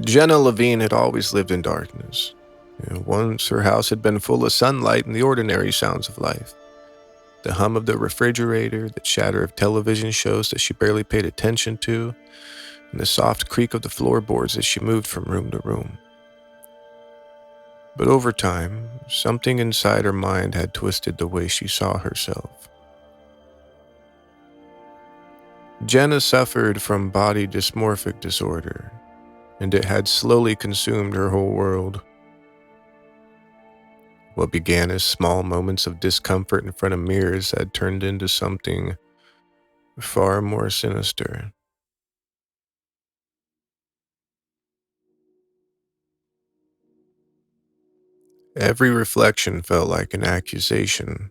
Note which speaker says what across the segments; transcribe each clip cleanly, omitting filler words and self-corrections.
Speaker 1: Jenna Levine had always lived in darkness. Once her house had been full of sunlight and the ordinary sounds of life. The hum of the refrigerator, the chatter of television shows that she barely paid attention to, and the soft creak of the floorboards as she moved from room to room. But over time, something inside her mind had twisted the way she saw herself. Jenna suffered from body dysmorphic disorder, and it had slowly consumed her whole world. What began as small moments of discomfort in front of mirrors had turned into something far more sinister. Every reflection felt like an accusation.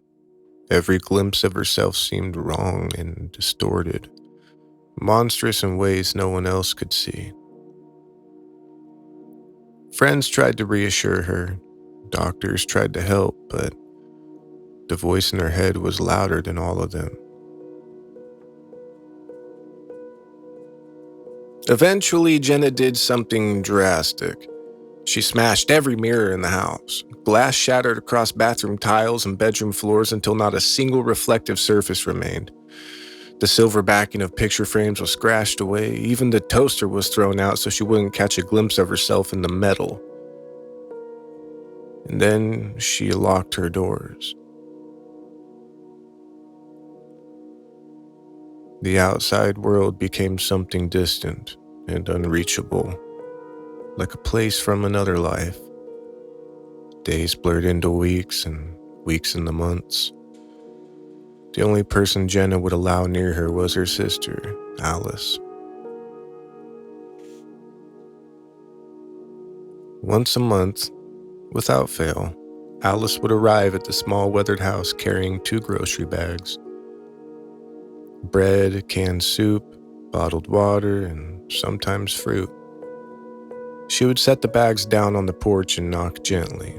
Speaker 1: Every glimpse of herself seemed wrong and distorted, monstrous in ways no one else could see. Friends tried to reassure her, doctors tried to help, but the voice in her head was louder than all of them. Eventually, Jenna did something drastic. She smashed every mirror in the house. Glass shattered across bathroom tiles and bedroom floors until not a single reflective surface remained. The silver backing of picture frames was scratched away. Even the toaster was thrown out so she wouldn't catch a glimpse of herself in the metal. And then she locked her doors. The outside world became something distant and unreachable, like a place from another life. Days blurred into weeks and weeks into months. The only person Jenna would allow near her was her sister, Alice. Once a month, without fail, Alice would arrive at the small weathered house carrying 2 grocery bags. Bread, canned soup, bottled water, and sometimes fruit. She would set the bags down on the porch and knock gently.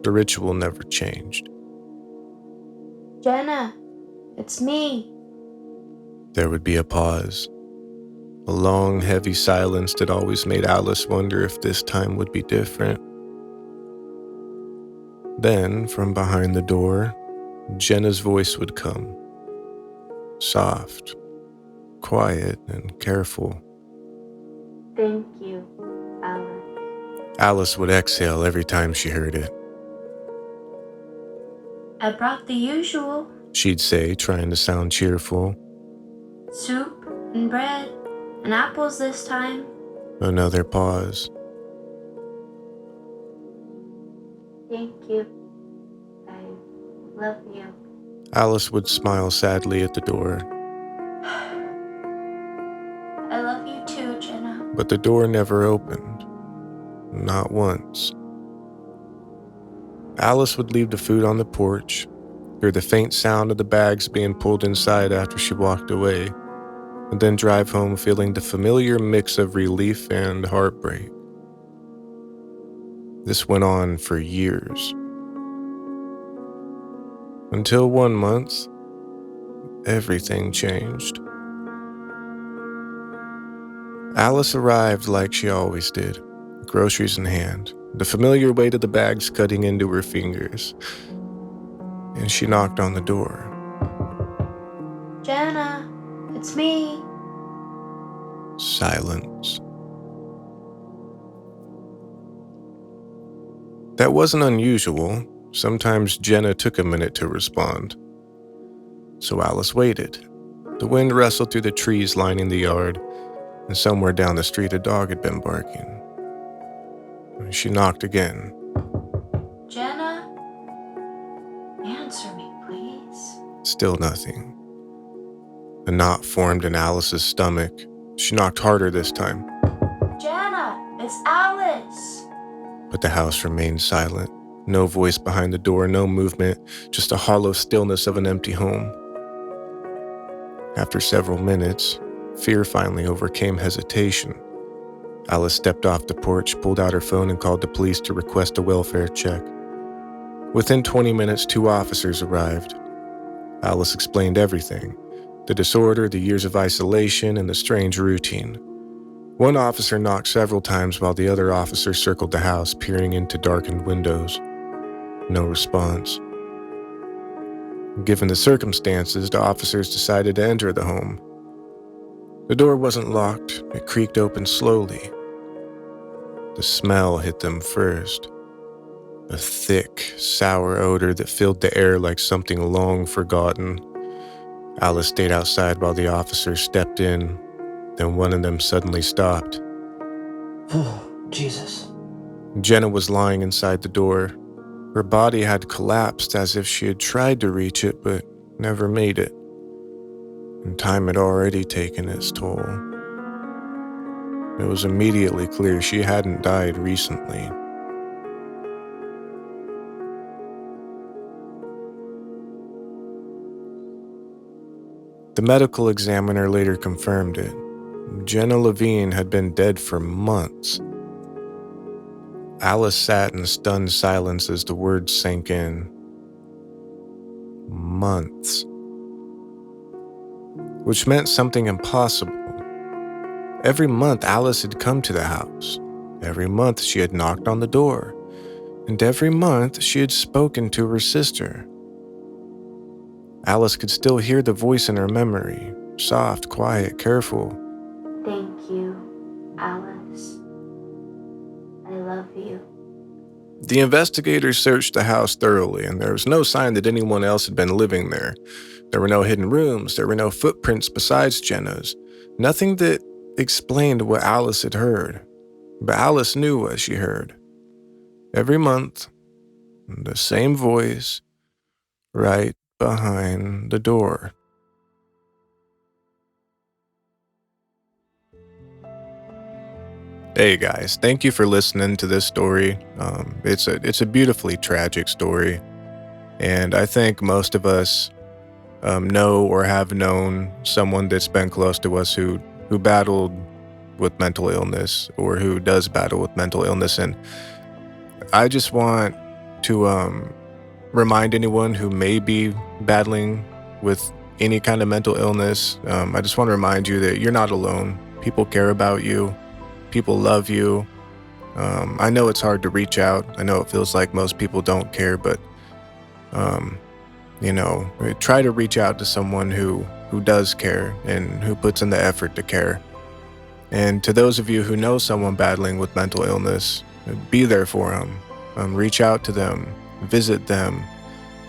Speaker 1: The ritual never changed.
Speaker 2: Jenna, it's me.
Speaker 1: There would be a pause. A long, heavy silence that always made Alice wonder if this time would be different. Then, from behind the door, Jenna's voice would come. Soft, quiet, and careful.
Speaker 2: Thank you, Alice.
Speaker 1: Alice would exhale every time she heard it.
Speaker 2: I brought the usual.
Speaker 1: She'd say, trying to sound cheerful.
Speaker 2: Soup and bread and apples this time.
Speaker 1: Another pause.
Speaker 2: Thank you. I love you.
Speaker 1: Alice would smile sadly at the door.
Speaker 2: I love you too, Jenna.
Speaker 1: But the door never opened. Not once. Alice would leave the food on the porch, hear the faint sound of the bags being pulled inside after she walked away, and then drive home feeling the familiar mix of relief and heartbreak. This went on for years. Until one month, everything changed. Alice arrived like she always did, groceries in hand, the familiar weight of the bags cutting into her fingers. And she knocked on the door.
Speaker 2: Jenna, it's me.
Speaker 1: Silence. That wasn't unusual. Sometimes Jenna took a minute to respond. So Alice waited. The wind rustled through the trees lining the yard, and somewhere down the street a dog had been barking. She knocked again.
Speaker 2: Jenna, answer me, please.
Speaker 1: Still nothing. A knot formed in Alice's stomach. She knocked harder this time.
Speaker 2: Jenna, it's Alice.
Speaker 1: But the house remained silent. No voice behind the door, no movement, just a hollow stillness of an empty home. After several minutes, fear finally overcame hesitation. Alice stepped off the porch, pulled out her phone, and called the police to request a welfare check. Within 20 minutes, 2 officers arrived. Alice explained everything: the disorder, the years of isolation, and the strange routine. One officer knocked several times while the other officer circled the house, peering into darkened windows. No response. Given the circumstances, the officers decided to enter the home. The door wasn't locked. It creaked open slowly. The smell hit them first. A thick, sour odor that filled the air like something long forgotten. Alice stayed outside while the officers stepped in. Then one of them suddenly stopped.
Speaker 3: Oh, Jesus.
Speaker 1: Jenna was lying inside the door. Her body had collapsed as if she had tried to reach it but never made it. And time had already taken its toll. It was immediately clear she hadn't died recently. The medical examiner later confirmed it. Jenna Levine had been dead for months. Alice sat in stunned silence as the words sank in. Months. Which meant something impossible. Every month, Alice had come to the house. Every month, she had knocked on the door. And every month, she had spoken to her sister. Alice could still hear the voice in her memory, soft, quiet, careful.
Speaker 2: Thank you, Alice. I love you.
Speaker 1: The investigators searched the house thoroughly, and there was no sign that anyone else had been living there. There were no hidden rooms, there were no footprints besides Jenna's. Nothing that explained what Alice had heard. But Alice knew what she heard. Every month, the same voice, right behind the door. Hey guys, thank you for listening to this story. It's a beautifully tragic story, and I think most of us know or have known someone that's been close to us who battled with mental illness or who does battle with mental illness. And I just want to remind anyone who may be battling with any kind of mental illness, I just want to remind you that you're not alone. People care about you. People love you. I know it's hard to reach out. I know it feels like most people don't care, but try to reach out to someone who does care and who puts in the effort to care. And to those of you who know someone battling with mental illness, be there for them. Reach out to them, visit them,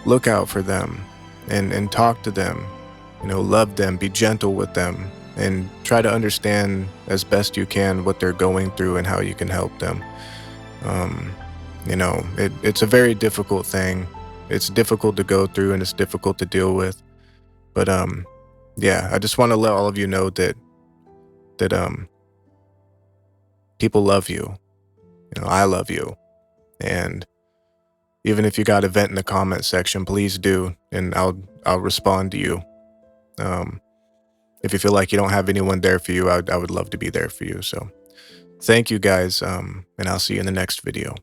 Speaker 1: look out for them, and talk to them. Love them, be gentle with them, and try to understand as best you can what they're going through and how you can help them. It's a very difficult thing. It's difficult to go through and it's difficult to deal with. But I just want to let all of you know that people love you. I love you. And even if you got a vent in the comment section, please do, and I'll respond to you. If you feel like you don't have anyone there for you, I would love to be there for you. So thank you guys, and I'll see you in the next video.